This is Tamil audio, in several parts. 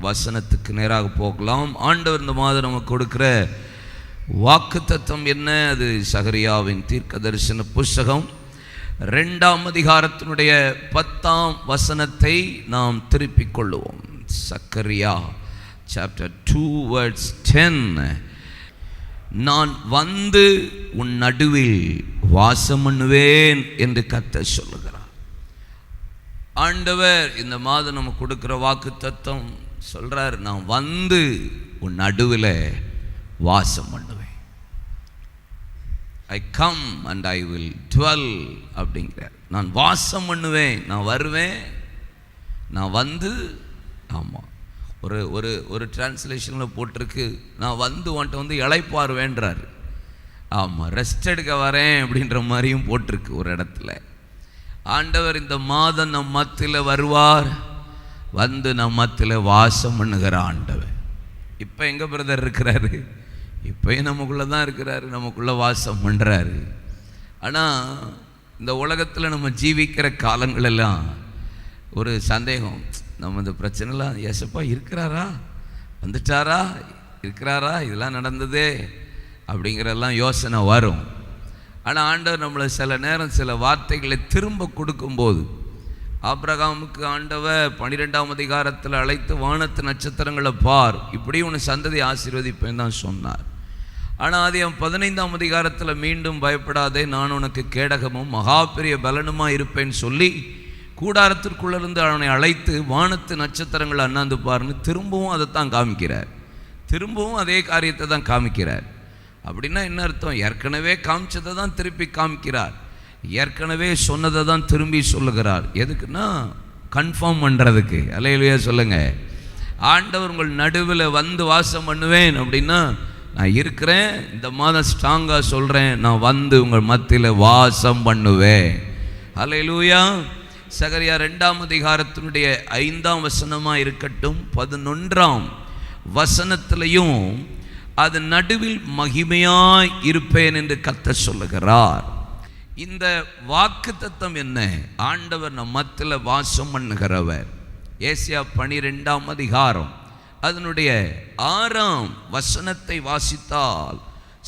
வசனத்துக்கு நேராக போகலாம். ஆண்டவர் இந்த மாதம் நமக்கு கொடுக்கிற வாக்குத்தத்தம் என்ன? அது சகரியாவின் தீர்க்க தரிசன புஸ்தகம் 2ஆம் அதிகாரத்தினுடைய 10ஆம் வசனத்தை நாம் திருப்பிக் கொள்ளுவோம். சகரியா chapter 2 verse 10. நான் வந்து உன் நடுவில் வாசம் பண்ணுவேன் என்று கர்த்தர் சொல்லுகிறார். ஆண்டவர் இந்த மாதம் நமக்கு கொடுக்கிற வாக்குத்தத்தம் சொல்றார், நான் வந்து உன் நடுவில் வாசம் பண்ணுவேன். I come and I will twelve அப்படிங்கிறார். நான் வாசம் பண்ணுவேன், நான் வருவேன், நான் வந்து. ஆமாம், ஒரு ஒரு ஒரு டிரான்ஸ்லேஷனில் போட்டிருக்கு, நான் வந்து உன்ட்ட வந்து இளைப்பாருவேன்றார். ஆமாம், ரெஸ்ட் எடுக்க வரேன் அப்படின்ற மாதிரியும் போட்டிருக்கு ஒரு இடத்துல. ஆண்டவர் இந்த மாதம் நம் மத்தியில் வருவார், வந்து நம் மத்தியில் வாசம் பண்ணுகிற ஆண்டவர். இப்போ எங்கே பிரதர் இருக்கிறாரு? இப்போயும் நமக்குள்ளே தான் இருக்கிறாரு, நமக்குள்ளே வாசம் பண்ணுறாரு. ஆனால் இந்த உலகத்தில் நம்ம ஜீவிக்கிற காலங்களெல்லாம் ஒரு சந்தேகம், நம்ம இந்த பிரச்சனைலாம் ஏசப்பா இருக்கிறாரா, வந்துட்டாரா, இருக்கிறாரா, இதெல்லாம் நடந்ததே அப்படிங்கிறதெல்லாம் யோசனை வரும். ஆனால் ஆண்டவர் நம்மளை சில நேரம் சில வார்த்தைகளை திரும்ப கொடுக்கும்போது, ஆபிரகாமுக்கு ஆண்டவர் 12ஆம் அதிகாரத்தில் அழைத்து வானத்து நட்சத்திரங்களை பார், இப்படி உன்னை சந்ததி ஆசீர்வதிப்பேன் தான் சொன்னார். ஆனால் அது 15ஆம் அதிகாரத்தில் மீண்டும் பயப்படாதே, நான் உனக்கு கேடகமும் மகா பெரிய பலனுமாக இருப்பேன்னு சொல்லி கூடாரத்திற்குள்ளிருந்து அவனை அழைத்து வானத்து நட்சத்திரங்களை அண்ணாந்து பாருன்னு திரும்பவும் அதைத்தான் காமிக்கிறார். திரும்பவும் அதே காரியத்தை தான் காமிக்கிறார். அப்படின்னா என்ன அர்த்தம்? ஏற்கனவே காமிச்சதை தான் திருப்பி காமிக்கிறார், ஏற்கனவே சொன்னதை தான் திரும்பி சொல்லுகிறார். எதுக்குன்னா கன்ஃபார்ம் பண்ணுறதுக்கு. அல்லேலூயா சொல்லுங்க. ஆண்டவர் உங்கள் நடுவில் வந்து வாசம் பண்ணுவேன் அப்படின்னா, நான் இருக்கிறேன், இந்த மாதம் ஸ்ட்ராங்காக சொல்கிறேன், நான் வந்து உங்கள் மத்தியில் வாசம் பண்ணுவேன். அல்லேலூயா. சகரியா 2ஆம் அதிகாரத்தினுடைய 5ஆம் வசனமாக இருக்கட்டும், 11ஆம் வசனத்திலையும் அது நடுவில் மகிமையாய் இருப்பேன் என்று கர்த்தர் சொல்லுகிறார். இந்த வாக்குத்தத்தம் என்ன? ஆண்டவர் நம் மத்தியில் வாசம் பண்ணுகிறவர். ஏசாயா 12ஆம் அதிகாரம் அதனுடைய 6ஆம் வசனத்தை வாசித்தால்,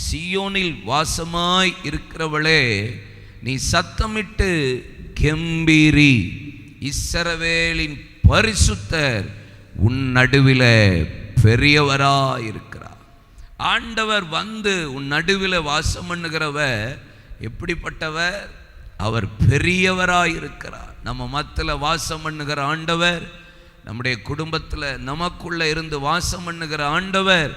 சீயோனில் வாசமாய் இருக்கிறவளே நீ சத்தமிட்டு கெம்பீரி, இஸ்ரவேலின் பரிசுத்தர் உன் நடுவில் பெரியவராயிருக்கிறார். ஆண்டவர் வந்து உன் நடுவில் வாசம் பண்ணுகிறவர் எப்படிப்பட்டவர்? அவர் பெரியவராயிருக்கிறார். நம்ம மத்தியில் வாசம் பண்ணுகிற ஆண்டவர், நம்முடைய குடும்பத்தில் நமக்குள்ள இருந்து வாசம் பண்ணுகிற ஆண்டவர்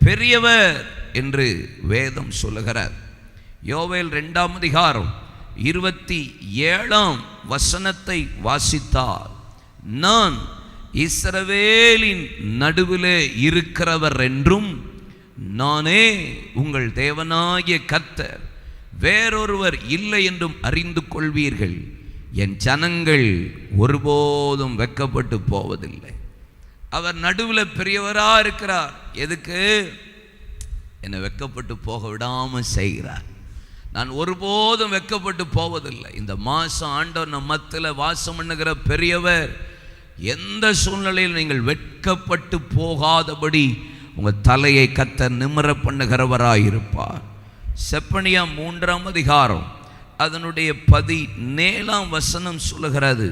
பெரியவர் என்று வேதம் சொல்லுகிறார். யோவேல் 2ஆம் அதிகாரம் 27ஆம் வசனத்தை வாசித்தால், நான் இஸ்ரவேலின் நடுவிலே இருக்கிறவர் என்றும் நானே உங்கள் தேவனாகிய கர்த்தர், வேறொருவர் இல்லை என்றும் அறிந்து கொள்வீர்கள். என் ஜனங்கள் ஒருபோதும் வெட்கப்பட்டு போவதில்லை. அவர் நடுவில் பெரியவராக இருக்கிறார். எதுக்கு? என்னை வெட்கப்பட்டு போக விடாமல் செய்கிறார். நான் ஒருபோதும் வெட்கப்பட்டு போவதில்லை. இந்த மாதம் ஆண்டவர் நம் மத்தியில் வாசம் பண்ணுகிற பெரியவர். எந்த சூழ்நிலையில் நீங்கள் வெட்கப்பட்டு போகாதபடி உங்கள் தலையை கர்த்தர் நிமிர பண்ணுகிறவராயிருப்பார். செப்பனியா 3ஆம் அதிகாரம் அதனுடைய 17ஆம் வசனம் சொல்லுகிறது,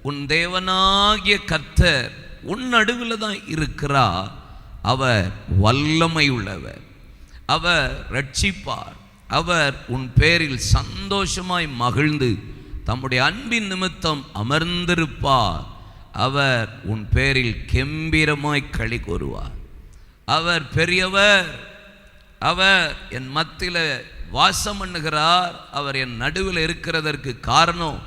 உன் தேவனாகிய கர்த்தர் உன் நடுவில் தான் இருக்கிறார், அவர் வல்லமை உள்ளவர், அவர் ரட்சிப்பார், அவர் உன் பேரில் சந்தோஷமாய் மகிழ்ந்து தம்முடைய அன்பின் நிமித்தம் அமர்ந்திருப்பார், அவர் உன் பேரில் கெம்பீரமாய் களி கூறுவார். அவர் பெரியவர், அவர் என் மத்தியில் வாசம் பண்ணுகிறார். அவர் என் நடுவில் இருக்கிறதற்கு காரணம்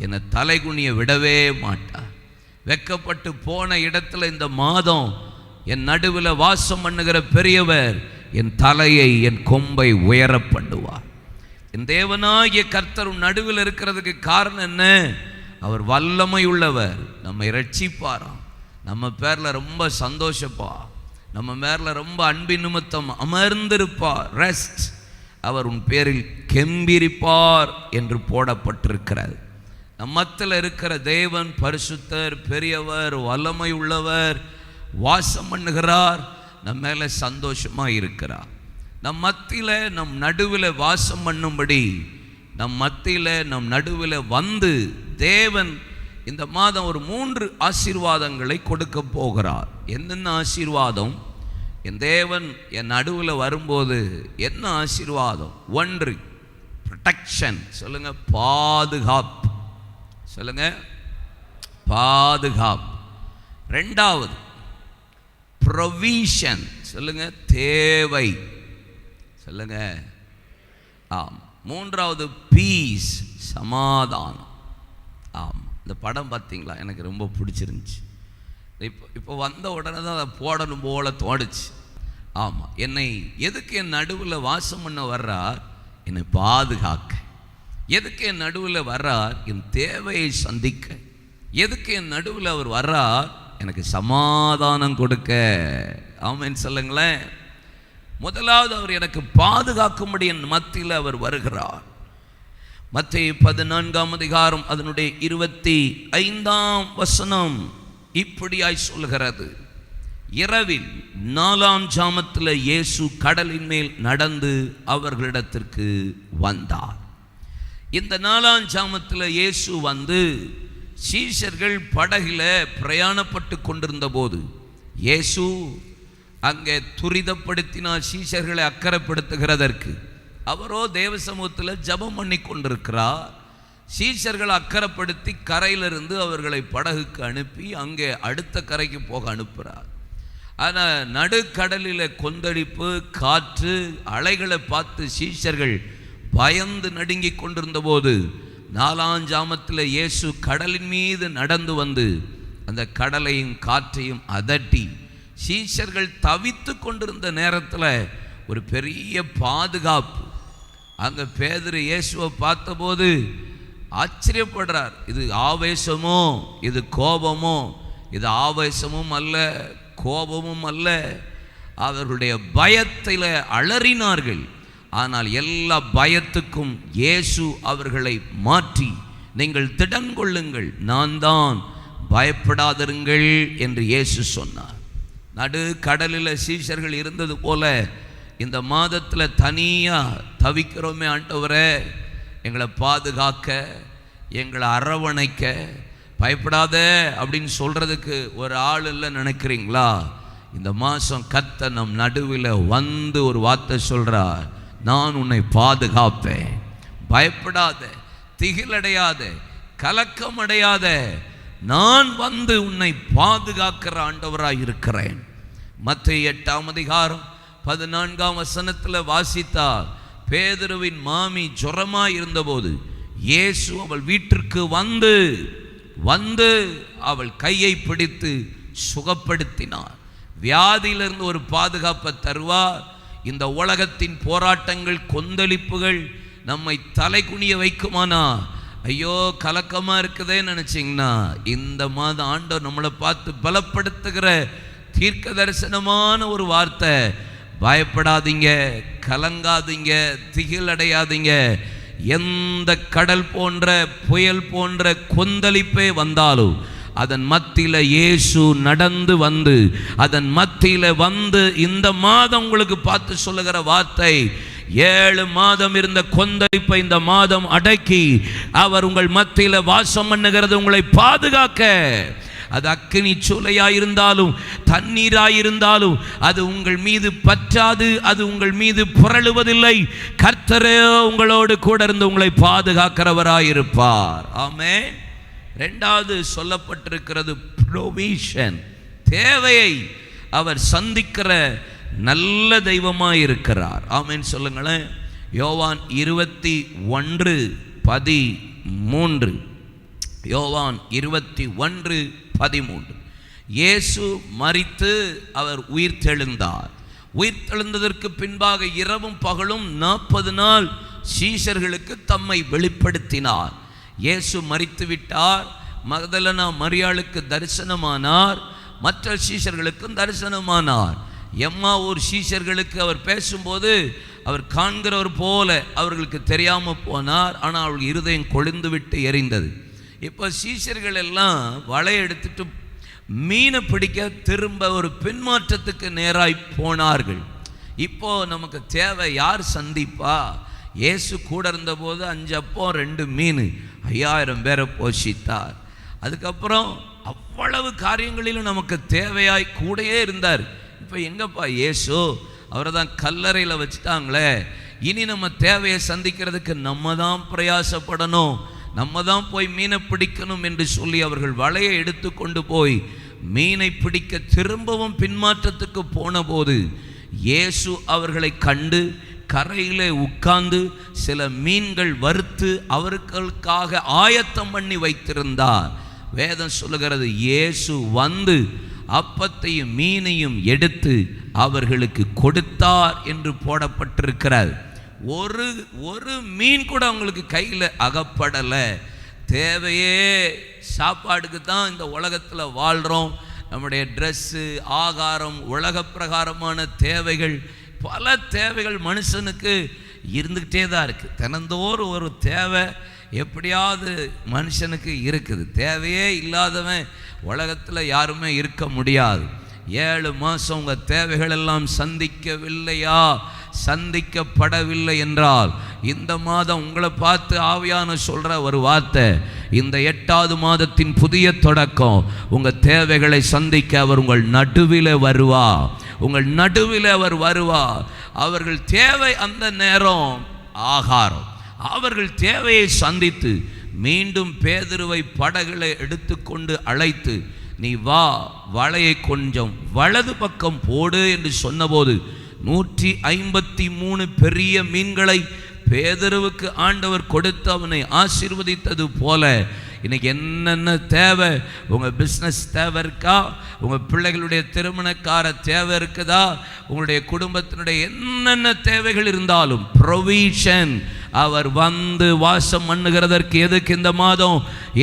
என்னை தலைகுனிய விடவே மாட்டார். வெட்கப்பட்டு போன இடத்துல இந்த மாதம் என் நடுவில் வாசம் பண்ணுகிற பெரியவர் என் தலையை, என் கொம்பை உயர பண்ணுவார். என் தேவனாகிய கர்த்தர் நடுவில் இருக்கிறதுக்கு காரணம் என்ன? அவர் வல்லமை உள்ளவர், நம்மை ரட்சிப்பாராம், நம்ம பேரில் ரொம்ப சந்தோஷப்பா, நம்ம பேரில் ரொம்ப அன்பின் நிமித்தம் அமர்ந்திருப்பார், ரெஸ்ட். அவர் உன் பேரில் கெம்பீரிப்பார் என்று போடப்பட்டிருக்கிறது. நம்மத்தில் இருக்கிற தேவன் பரிசுத்தர், பெரியவர், வல்லமை உள்ளவர், வாசம் பண்ணுகிறார், நம்ம மேலே சந்தோஷமாக இருக்கிறார். நம் மத்தியில் நம் நடுவில் வாசம் பண்ணும்படி நம் மத்தியில் நம் நடுவில் வந்து தேவன் இந்த மாதம் ஒரு 3 ஆசீர்வாதங்களை கொடுக்க போகிறார். என்னென்ன ஆசீர்வாதம்? என் தேவன் என் நடுவில் வரும்போது என்ன ஆசீர்வாதம்? 1 ப்ரொடெக்ஷன். சொல்லுங்க, பாதுகாப்பு. சொல்லுங்க, பாதுகாப்பு. 2வது ப்ரொவிஷன். சொல்லுங்க, தேவை. சொல்லுங்க, ஆம். 3வது பீஸ், சமாதானம். ஆமாம், இந்த படம் பார்த்தீங்களா? எனக்கு ரொம்ப பிடிச்சிருந்துச்சு. இப்போ வந்த உடனே தான் அதை போடணும் போல தோணுச்சு. ஆமாம், என்னை எதுக்கு என் நடுவில் வாசம் பண்ண வர்றார்? என்னை பாதுகாக்க. எதுக்கு என் நடுவில் வர்றார்? என் தேவையை சந்திக்க. எதுக்கு என் நடுவில் அவர் வர்றார்? எனக்கு சமாதானம் கொடுக்க. ஆமென் சொல்லுங்களேன். முதலாவது அவர் எனக்கு பாதுகாக்கும்படி என் மத்தியில் அவர் வருகிறார். மத்தேயு 14ஆம் அதிகாரம் அதனுடைய 25ஆம் வசனம் இப்படியாய் சொல்கிறது. இரவில் 4ஆம் ஜாமத்தில் இயேசு கடலின் மேல் நடந்து அவர்களிடத்திற்கு வந்தார். இந்த 4ஆம் ஜாமத்தில் இயேசு வந்து சீஷர்கள் படகில பிரயாணப்பட்டு கொண்டிருந்த போது இயேசு அங்கே துரிதப்படுத்தினார் சீஷர்களை அக்கறைப்படுத்துகிறதற்கு. அவரோ தேவ சமூகத்தில் ஜெபம் பண்ணி கொண்டிருக்கிறார். சீஷர்களை அக்கறைப்படுத்தி கரையிலிருந்து அவர்களை படகுக்கு அனுப்பி அங்கே அடுத்த கரைக்கு போக அனுப்புகிறார். ஆனால் நடுக்கடலில் கொந்தளிப்பு, காற்று, அலைகளை பார்த்து சீஷர்கள் பயந்து நடுங்கி கொண்டிருந்த போது 4ஆம் ஜாமத்தில் இயேசு கடலின் மீது நடந்து வந்து அந்த கடலையும் காற்றையும் அதட்டி சீஷர்கள் தவித்து கொண்டிருந்த நேரத்தில் ஒரு பெரிய பாதுகாப்பு. அங்கே பேதுரு இயேசுவை பார்த்தபோது ஆச்சரியப்படுறார். இது ஆவேசமோ, இது கோபமோ? இது ஆவேசமும் அல்ல, கோபமும் அல்ல. அவர்களுடைய பயத்தில் அலறினார்கள். ஆனால் எல்லா பயத்துக்கும் இயேசு அவர்களை மாற்றி, நீங்கள் திடன் கொள்ளுங்கள், நான் தான், பயப்படாதிருங்கள் என்று இயேசு சொன்னார். நடு கடலில் சீஷர்கள் இருந்தது போல இந்த மாதத்தில் தனியாக தவிக்கிறோமே. ஆண்டவரே, எங்களை பாதுகாக்க, எங்களை அரவணைக்க, பயப்படாத அப்படின்னு சொல்கிறதுக்கு ஒரு ஆள் இல்லை நினைக்கிறீங்களா? இந்த மாதம் கர்த்தர் நம் நடுவில் வந்து ஒரு வார்த்தை சொல்கிறார். நான் உன்னை பாதுகாப்பேன், பயப்படாத, திகிலடையாத, கலக்கம் அடையாத, நான் வந்து உன்னை பாதுகாக்கிற ஆண்டவராக இருக்கிறேன். மத்தேயு 8ஆம் அதிகாரம் 14ஆம் வசனத்தில் வாசித்தார். பேதுருவின் மாமி ஜுரமாய் இருந்தபோது இயேசு அவள் வீட்டிற்கு வந்து அவள் கையை பிடித்து சுகப்படுத்தினார். வியாதியிலிருந்து ஒரு பாதுகாப்பை தருவார். இந்த உலகத்தின் போராட்டங்கள், கொந்தளிப்புகள் நம்மை தலை குனிய வைக்குமானா, ஐயோ கலக்கமாக இருக்குதே நினச்சிங்கன்னா, இந்த மாதம் ஆண்டவர் நம்மளை பார்த்து பலப்படுத்துகிற தீர்க்க தரிசனமான ஒரு வார்த்தை. பயப்படாதீங்க, கலங்காதீங்க, திகில் அடையாதீங்க. எந்த கடல் போன்ற, புயல் போன்ற கொந்தளிப்பே வந்தாலும் அதன் மத்தியில் இயேசு நடந்து வந்து, அதன் மத்தியில் வந்து இந்த மாதம் உங்களுக்கு பார்த்து சொல்லுகிற வார்த்தை, 7 மாதம் இருந்த கொந்தளிப்பை இந்த மாதம் அடக்கி அவர் உங்கள் மத்தியில் வாசம் பண்ணுகிறது, உங்களை பாதுகாக்க. அது அக்கினி சூளையாயிருந்தாலும், தண்ணீராயிருந்தாலும் அது உங்கள் மீது பற்றாது, அது உங்கள் மீது புரளுவதில்லை. கர்த்தரே உங்களோடு கூட இருந்து உங்களை பாதுகாக்கிறவராயிருப்பார். ஆமென். 2வது சொல்லப்பட்டிருக்கிறது ப்ரொவிஷன். தேவையை அவர் சந்திக்கிற நல்ல தெய்வமாக இருக்கிறார். ஆமென் சொல்லுங்களேன். யோவான் 21:13. யோவான் 21:13. இயேசு மரித்து அவர் உயிர்த்தெழுந்தார். உயிர்த்தெழுந்ததற்கு பின்பாக இரவும் பகலும் 40 நாள் சீஷர்களுக்கு தம்மை வெளிப்படுத்தினார். இயேசு மரித்து விட்டார். மகதலேனா மரியாளுக்கு தரிசனமானார், மற்ற சீஷர்களுக்கும் தரிசனமானார். எம்மாவூர் சீஷர்களுக்கு அவர் பேசும்போது அவர் காண்கிறவர் போல அவர்களுக்கு தெரியாமல் போனார். ஆனால் அவர்கள் இருதயம் கொழுந்து விட்டு எரிந்தது. இப்போ சீஷர்கள் எல்லாம் வலை எடுத்துட்டு மீனை பிடிக்க திரும்ப ஒரு பின்மாற்றத்துக்கு நேராய் போனார்கள். இப்போ நமக்கு தேவை யார் சந்திப்பா? இயேசு கூட இருந்தபோது 5 அப்பம் 2 மீன் 5000 பேரை போஷித்தார். அதுக்கப்புறம் அவ்வளவு காரியங்களிலும் நமக்கு தேவையாய் கூடயே இருந்தார். இப்போ எங்கப்பா இயேசு? அவரை தான் கல்லறையில் வச்சுட்டாங்களே. இனி நம்ம தேவையை சந்திக்கிறதுக்கு நம்ம தான் பிரயாசப்படணும், நம்ம தான் போய் மீனை பிடிக்கணும் என்று சொல்லி அவர்கள் வலையை எடுத்து கொண்டு போய் மீனை பிடிக்க திரும்பவும் பின்மாற்றத்துக்கு போன போது இயேசு அவர்களை கண்டு கரையிலே உட்கார்ந்து சில மீன்கள் வறுத்து அவர்களுக்காக ஆயத்தம் பண்ணி வைத்திருந்தார். வேதம் சொல்லுகிறது, இயேசு வந்து அப்பத்தையும் மீனையும் எடுத்து அவர்களுக்கு கொடுத்தார் என்று போடப்பட்டிருக்கிறார். ஒரு மீன் கூட அவங்களுக்கு கையில் அகப்படலை. தேவையே சாப்பாடுக்கு தான் இந்த உலகத்தில் வாழ்கிறோம். நம்முடைய ட்ரெஸ்ஸு, ஆகாரம், உலக பிரகாரமான தேவைகள், பல தேவைகள் மனுஷனுக்கு இருந்துக்கிட்டே தான் இருக்குது. தினந்தோறும் ஒரு தேவை எப்படியாவது மனுஷனுக்கு இருக்குது. தேவையே இல்லாதவன் உலகத்தில் யாருமே இருக்க முடியாது. 7 மாதம் உங்கள் தேவைகள் எல்லாம் சந்திக்கவில்லையா, சந்திக்கப்படவில்லை என்றால் இந்த மாதம் உங்களை பார்த்து ஆவியான சொல்கிற ஒரு வார்த்தை, இந்த 8வது மாதத்தின் புதிய தொடக்கம், உங்கள் தேவைகளை சந்திக்க அவர் உங்கள் நடுவில் வருவா. உங்கள் நடுவில் அவர் வருவா. அவர்கள் தேவை அந்த நேரம் ஆகாரம். அவர்கள் தேவையை சந்தித்து மீண்டும் பேதுருவை படகுகளை எடுத்துக்கொண்டு அழைத்து, நீ வா, வலையை கொஞ்சம் வலது பக்கம் போடு என்று சொன்னபோது 153 பெரிய மீன்களை பேதுருவுக்கு ஆண்டவர் கொடுத்து அவனை ஆசீர்வதித்தது போல இன்னைக்கு என்னென்ன தேவை? உங்கள் பிஸ்னஸ் தேவை இருக்கா? உங்கள் பிள்ளைகளுடைய திருமணக்கார தேவை இருக்குதா? உங்களுடைய குடும்பத்தினுடைய என்னென்ன தேவைகள் இருந்தாலும் ப்ரொவிஷன் அவர் வந்து வாசம் பண்ணுகிறதற்கு எதுக்கு இந்த மாதம்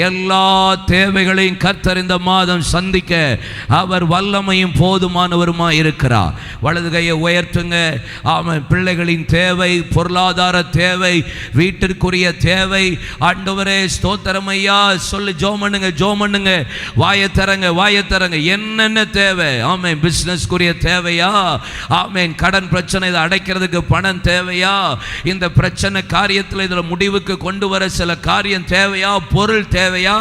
எல்லா தேவைகளையும் கர்த்தர் இந்த மாதம் சந்திக்க அவர் வல்லமையும் போதுமானவருமா இருக்கிறார். வலது கையை உயர்த்துங்க. ஆமாம், பிள்ளைகளின் தேவை, பொருளாதார தேவை, வீட்டிற்குரிய தேவை. ஆண்டவரே ஸ்தோத்திரம் ஐயா சொல்லி ஜெபம் பண்ணுங்க, ஜெபம் பண்ணுங்க. வாயத்தரங்க என்னென்ன தேவை? ஆமென். பிசினஸ்க்குரிய தேவையா? ஆமென். கடன் பிரச்சனை, இதை அடைக்கிறதுக்கு பணம் தேவையா? இந்த பிரச்சனை காரியத்தில் இதில் முடிவுக்கு கொண்டு வர சில காரியம் தேவையா? பொருள் தேவையா?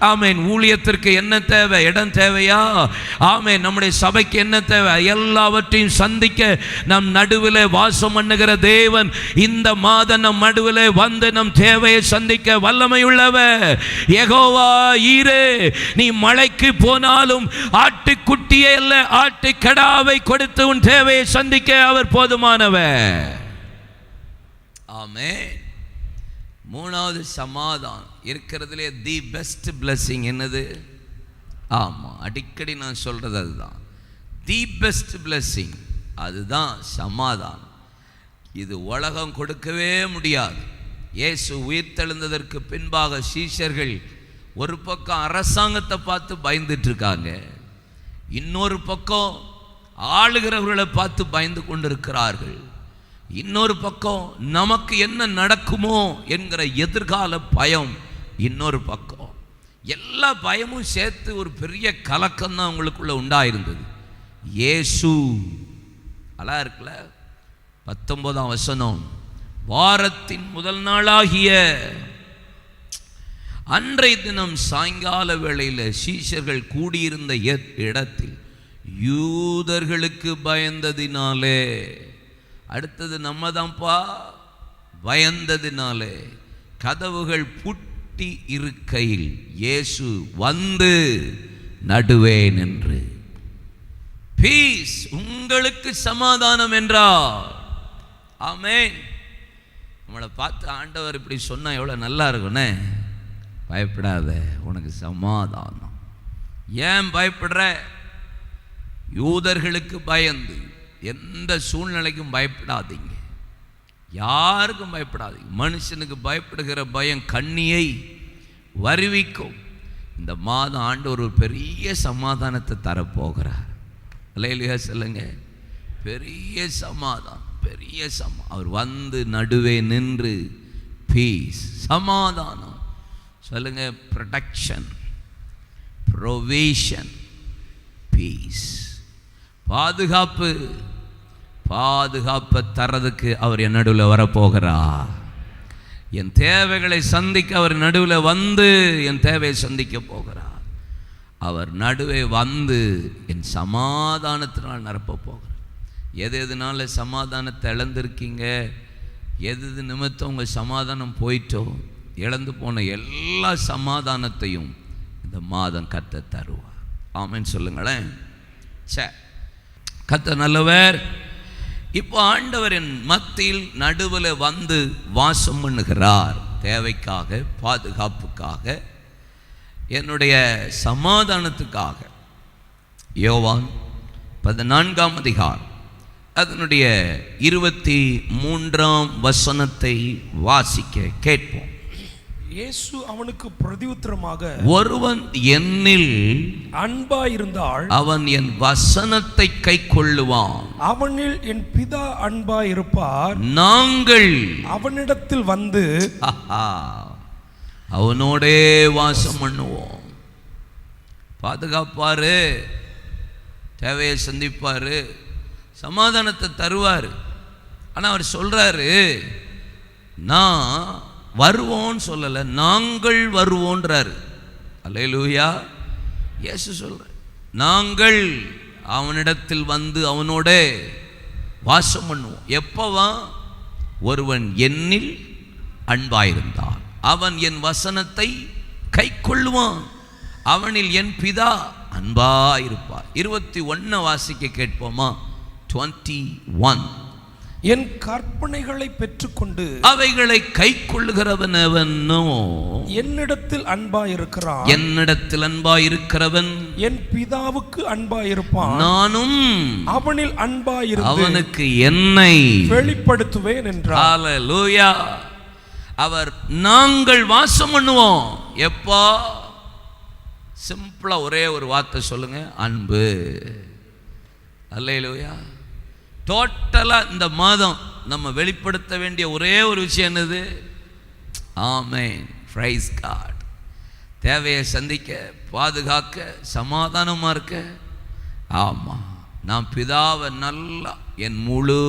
ஆமென். ஊழியத்திற்கு என்ன தேவை? இடம் தேவையா? ஆமென். நம்முடைய சபைக்கு என்ன தேவை? எல்லாவற்றையும் சந்திக்க நம் நடுவில் வாசம் பண்ணுகிற தேவன் இந்த மாதம் நம் நடுவில் வந்து நம் தேவையை சந்திக்க வல்லமையுள்ளவர். யெகோவா ஈரே, நீ மலைக்கு போனாலும் ஆட்டுக்குட்டியை அல்ல ஆட்டுக்கடாவை கொடுத்து உன் தேவையை சந்திக்க அவர் போதுமானவர். ஆமென். 3வது சமாதானம் இருக்கிறதுலே தி பெஸ்ட் பிளஸிங் என்னது? ஆமாம், அடிக்கடி நான் சொல்கிறது அதுதான். தி பெஸ்ட் பிளஸிங் அதுதான் சமாதானம். இது உலகம் கொடுக்கவே முடியாது. இயேசு உயிர்த்தெழுந்ததற்கு பின்பாக சீஷர்கள் ஒரு பக்கம் அரசாங்கத்தை பார்த்து பயந்துட்டு இருக்காங்க, இன்னொரு பக்கம் ஆளுகிறவர்களை பார்த்து பயந்து கொண்டிருக்கிறார்கள், இன்னொரு பக்கம் நமக்கு என்ன நடக்குமோ என்கிற எதிர்கால பயம் இன்னொரு பக்கம். எல்லா பயமும் சேர்த்து ஒரு பெரிய கலக்கம் தான் அவங்களுக்குள்ள உண்டாயிருந்தது. இயேசு அழகா இருக்குல்ல, 19ஆம் வசனம், வாரத்தின் முதல் நாளாகிய அன்றைய தினம் சாயங்கால வேளையில் சீஷர்கள் கூடியிருந்த இடத்தில் யூதர்களுக்கு பயந்ததினாலே, அடுத்தது நம்ம தான்ப்பா, பயந்ததினாலே கதவுகள் பூட்டி இருக்கையில் இயேசு வந்து நடுவே நின்று, பீஸ், உங்களுக்கு சமாதானம் என்றார். ஆமென். நம்மளை பார்த்து ஆண்டவர் இப்படி சொன்னா எவ்வளவு நல்லா இருக்கும்னே. பயப்படாத, உனக்கு சமாதானம். ஏன் பயப்படுற? யூதர்களுக்கு பயந்து எந்த சூழ்நிலைக்கும் பயப்படாதீங்க, யாருக்கும் பயப்படாதீங்க. மனுஷனுக்கு பயப்படுகிற பயம் கண்ணியை வருவிக்கும். இந்த மாதம் ஆண்டவர் ஒரு பெரிய சமாதானத்தை தரப்போகிறார். அல்லேலூயா சொல்லுங்க. பெரிய சமாதானம், பெரிய அவர் வந்து நடுவே நின்று பீஸ், சமாதானம் சொல்லுங்க, ப்ரொடெக்ஷன், ப்ரொவிஷன், பீஸ். பாதுகாப்பை தரதுக்கு அவர் என் நடுவில் வரப்போகிறார். என் தேவைகளை சந்திக்க அவர் நடுவில் வந்து என் தேவையை சந்திக்க போகிறார். அவர் நடுவே வந்து என் சமாதானத்தினால் நிரப்ப போகிறார். எதுனால சமாதானத்தை இழந்திருக்கீங்க, எது நிமித்தம் உங்கள் சமாதானம் போயிட்டோ, இழந்து போன எல்லா சமாதானத்தையும் இந்த மாதம் கர்த்தர் தருவார். ஆமென் சொல்லுங்களேன். கர்த்தர் நல்லவர். இப்போ ஆண்டவர் என் மத்தியில் நடுவில் வந்து வாசம் பண்ணுகிறார். தேவைக்காக, பாதுகாப்புக்காக, என்னுடைய சமாதானத்துக்காக. யோவான் 14ஆம் அதிகாரம் அதனுடைய 23ஆம் வசனத்தை வாசிக்க கேட்போம். இயேசு அவனுக்கு பிரதியுத்தரமாக, ஒருவன் என்னில் அன்பாயிருந்தால் அவன் என் வசனத்தை கைக்கொள்ளுவான், அவனில் என் பிதா அன்பாயிருப்பார், நாங்கள் அவனிடத்தில் வந்து அவனோடே வாசம் பண்ணுவோம். பாதுகாப்பாரு, தேவையை சந்திப்பாரு, சமாதானத்தை தருவார். ஆனால் அவர் சொல்றாரு, நான் வருவோன்னு சொல்லலை, நாங்கள் வருவோன்றாரு. அல்லேலூயா. இயேசு சொல்றார், நாங்கள் அவனிடத்தில் வந்து அவனோட வாசம் பண்ணுவோம். எப்பவா? ஒருவன் என்னில் அன்பாயிருந்தான், அவன் என் வசனத்தை கை கொள்ளுவான், அவனில் என் பிதா அன்பாயிருப்பார். 21 வாசிக்க கேட்போமா? 21. என் கற்பனைகளை பெற்றுக்கொண்டு அவைகளை கை கொள்ளுகிறவன் எவனோ என்னிடத்தில் அன்பாயிருக்கிறான், என்னிடத்தில் அன்பாயிருக்கிறவன் என் பிதாவுக்கு அன்பாயிருப்பான், நானும் அவனில் அன்பாயிருந்து அவனுக்கு என்னை வெளிப்படுத்துவேன் என்றார். ஹல்லேலூயா. அவர் நாங்கள் வாசம் பண்ணுவோம். எப்போ? சிம்பிளா ஒரே ஒரு வார்த்தை சொல்லுங்க, அன்பு. ஹல்லேலூயா. டோட்டலாக இந்த மாதம் நம்ம வெளிப்படுத்த வேண்டிய ஒரே ஒரு விஷயம் என்னது? ஆமென், பிரைஸ் காட். தேவையை சந்திக்க, பாதுகாக்க, சமாதானமாக இருக்க. ஆமாம், நான் பிதாவை நல்லா என் முழு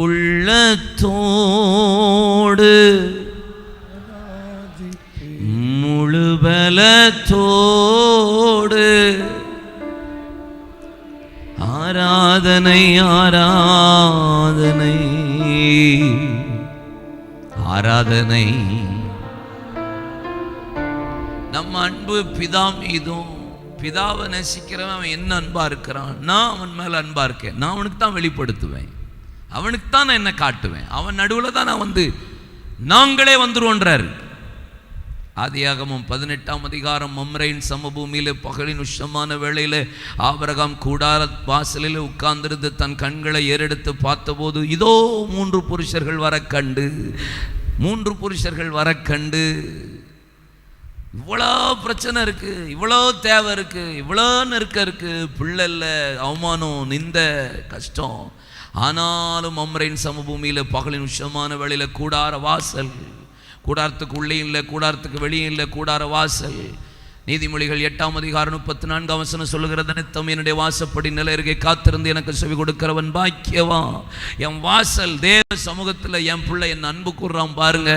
உள்ளத்தோடு முழு பலத்தோடு ஆராதனை ஆராதனை ஆராதனை. நம்ம அன்பு பிதா மீதும். பிதாவை நேசிக்கிறவன் அவன் என்ன அன்பா இருக்கிறான், நான் அவன் மேல அன்பா இருக்கேன். நான் அவனுக்கு தான் வெளிப்படுத்துவேன், அவனுக்கு தான் நான் என்ன காட்டுவேன். அவன் நடுவில் தான் நான் வந்து நாங்களே வந்துருவோன்றார். ஆதியாகமம் 18ஆம் அதிகாரம். மம்ரேயின் சமபூமியில பகலின் உஷ்ணமான வேளையில ஆபிரகாம் கூடார வாசலில் உட்கார்ந்திருந்து தன் கண்களை ஏறெடுத்து பார்த்தபோது இதோ 3 புருஷர்கள் வர கண்டு இவ்வளோ பிரச்சனை இருக்கு, இவ்வளோ தேவை இருக்கு, இவ்வளோ நெருக்க இருக்கு, பிள்ளை இல்லை, அவமானம், நிந்த, கஷ்டம். ஆனாலும் மம்ரேயின் சமபூமியில பகலின் உஷ்ணமான வேளையில கூடார வாசல், கூடாரத்துக்கு உள்ளே இல்லை, கூடாரத்துக்கு வெளியே இல்லை, கூடார வாசல். நீதிமொழிகள் 8ஆம் அதிகாரம் 34ஆம் வசனம் சொல்லுகிறது, நித்தம் என்னுடைய வாசப்படி நிலையருகே காத்திருந்து எனக்கு செவி கொடுக்கிறவன் பாக்கியவான். என் வாசல் தேவ சமூகத்தில் என் பிள்ளை என் அன்பு கூறுறான் பாருங்க.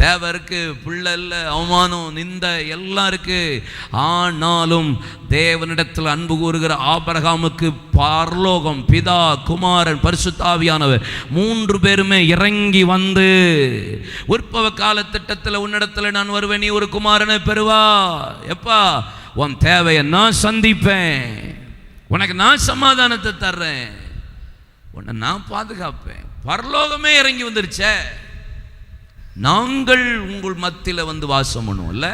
தேவை இருக்கு, பிள்ளை இல்லை, அவமானம், நிந்த எல்லாம் இருக்கு. ஆனாலும் தேவனிடத்தில் அன்பு கூறுகிற ஆபிரகாமுக்கு பரலோகம், பிதா, குமாரன், பரிசுத்த ஆவியானவர் 3 பேருமே இறங்கி வந்து, உற்பவ கால திட்டத்தில் உன்னிடத்தில் நான் வருவேன், நீ ஒரு குமாரனை பெறுவா. எப்பா? உன் தேவையை நான் சந்திப்பேன், உனக்கு நான் சமாதானத்தை தர்றேன், உன்னை நான் பாதுகாப்பேன். பரலோகமே இறங்கி வந்துருச்சே. நாங்கள் உங்கள் மத்தியில் வந்து வாசம் பண்ணுவோம்ல.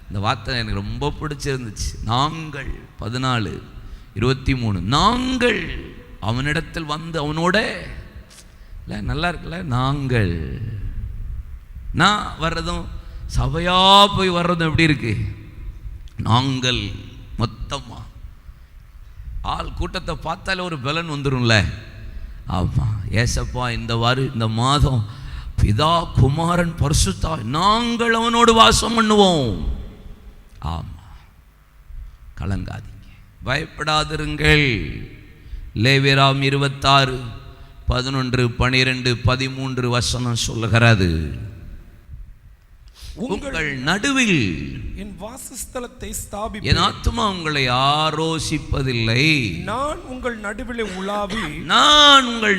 இந்த வார்த்தை எனக்கு ரொம்ப பிடிச்சிருந்துச்சு. நாங்கள் 14:23 நாங்கள் அவனிடத்தில் வந்து அவனோட இல்லை, நல்லா இருக்குல்ல? நாங்கள் நான் வர்றதும் சபையா போய் வர்றதும் எப்படி இருக்கு? நாங்கள் மொத்தமா ஆள் கூட்டத்தை பார்த்தாலே ஒரு பலன் வந்துடும்ல. ஆமாம், ஏசப்பா இந்த மாதம் பிதா, குமாரன், பரிசுத்த நாங்கள் அவனோடு வாசம் பண்ணுவோம். ஆமாம், கலங்காதீங்க, பயப்படாதிருங்கள். லேவியராம் 26, 11, 12, 13 வசனம் சொல்லுகிறது, உங்கள் நடுவில் என் வாசஸ்தலத்தை ஸ்தாபிப்பேன். என் ஆத்துமா உங்களை ஆரோசிப்பதில்லை. நான் உங்கள்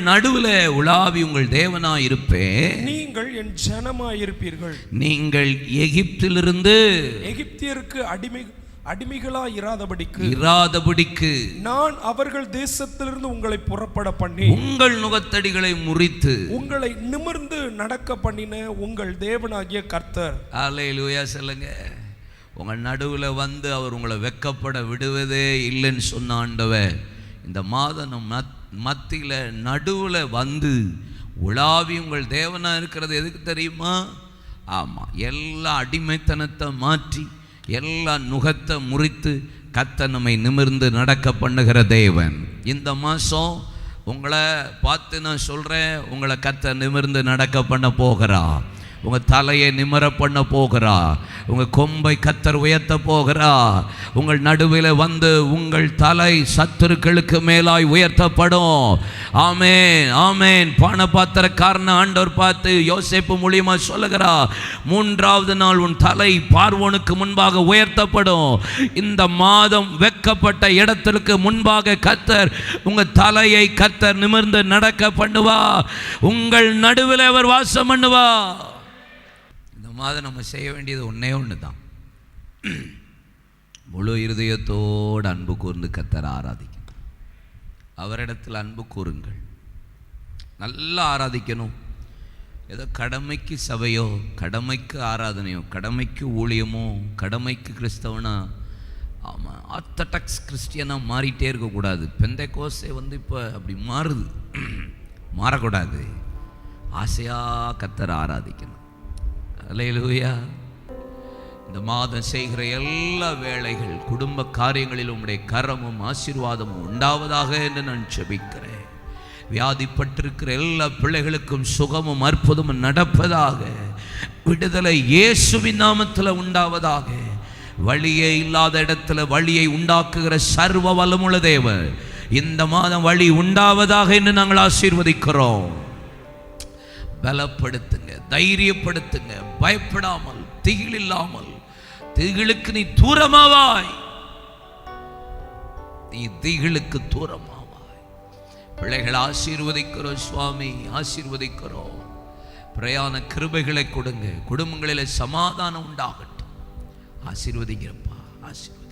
நடுவிலே உலாவி உங்கள் தேவனாய் இருப்பேன். நீங்கள் என் ஜனமாயிருப்பீர்கள். நீங்கள் எகிப்திலிருந்து எகிப்தியருக்கு அடிமைகளாய் இராதபடிக்கு நான் அவர்கள் தேசத்திலிருந்து உங்களை புறப்பட பண்ணி உங்கள் நுகத்தடிகளை முறித்து உங்களை நிமிர்ந்து நடக்க பண்ணின உங்கள் தேவனாகிய கர்த்தர். அல்லேலூயா சொல்லுங்க. உங்கள் நடுவில் வந்து அவர் உங்களை வெக்கப்பட விடுவதே இல்லைன்னு சொன்ன ஆண்டவர் இந்த மாதம் மத்தியில் நடுவில் வந்து உலாவி உங்கள் தேவனாக இருக்கிறது எதுக்கு தெரியுமா? ஆமாம், எல்லா அடிமைத்தனத்தை மாற்றி எல்லா நுகத்தை முறித்து கர்த்தர் நம்மை நிமிர்ந்து நடக்க பண்ணுகிற தேவன். இந்த மாதம் உங்களை பார்த்து நான் சொல்கிறேன், உங்களை கர்த்தர் நிமிர்ந்து நடக்க பண்ண போகிறா. உங்கள் தலையை நிமிர பண்ண போகிறா. உங்கள் கொம்பை கர்த்தர் உயர்த்த போகிறா. உங்கள் நடுவில் வந்து உங்கள் தலை சத்துருக்களுக்கு மேலாய் உயர்த்தப்படும். ஆமேன், ஆமேன். பானபாத்திரக்காரன ஆண்டவர் பார்த்து யோசேப்பு மூலியமா சொல்லுகிறா, 3வது நாள் உன் தலை பார்வோனுக்கு முன்பாக உயர்த்தப்படும். இந்த மாதம் வெக்கப்பட்ட இடத்திற்கு முன்பாக கர்த்தர் உங்கள் தலையை கர்த்தர் நிமிர்ந்து நடக்க பண்ணுவா. உங்கள் நடுவில் அவர் வாசம் பண்ணுவா. மாதம் நம்ம செய்ய வேண்டியது ஒன்று தான், முழு இருதயத்தோடு அன்பு கூர்ந்து கர்த்தரை ஆராதிக்கணும். அவரிடத்தில் அன்பு கூறுங்கள், நல்லா ஆராதிக்கணும். ஏதோ கடமைக்கு சபையோ, கடமைக்கு ஆராதனையோ, கடமைக்கு ஊழியமோ, கடமைக்கு கிறிஸ்தவனா, ஆமாம் ஆர்த்தடாக்ஸ் கிறிஸ்டியனாக மாறிட்டே இருக்கக்கூடாது. பெந்தைக்கோசே வந்து இப்போ அப்படி மாறுது, மாறக்கூடாது. ஆசையாக கர்த்தரை ஆராதிக்கணும். அல்லேலூயா. இந்த மாதம் செய்கிற எல்லா வேளைகள், குடும்ப காரியங்களில் உம்முடைய கரமும் ஆசீர்வாதமும் உண்டாவதாக என்று நான் ஜெபிக்கிறேன். வியாதிப்பட்டிருக்கிற எல்லா பிள்ளைகளுக்கும் சுகமும் அற்புதமும் நடப்பதாக. விடுதலை இயேசுவின் நாமத்தில் உண்டாவதாக. வழியே இல்லாத இடத்துல வழியை உண்டாக்குகிற சர்வ வல்லமுள்ள தேவன் இந்த மாதம் வழி உண்டாவதாக என்று நாங்கள் ஆசீர்வதிக்கிறோம். பலப்படுத்துங்க, தைரியப்படுத்துங்க, பயப்படாமல், திகில் இல்லாமல். திகிலுக்கு நீ தூரமாவாய், நீ திகிலுக்கு தூரமாவாய். பிள்ளைகள் ஆசீர்வதிக்கிறோம் சுவாமி, ஆசீர்வதிக்கிறோம். பிரயாண கிருபைகளை கொடுங்க, குடும்பங்களில் சமாதானம் உண்டாகட்டும். ஆசீர்வதிக்கிறப்பா, ஆசீர்வதி.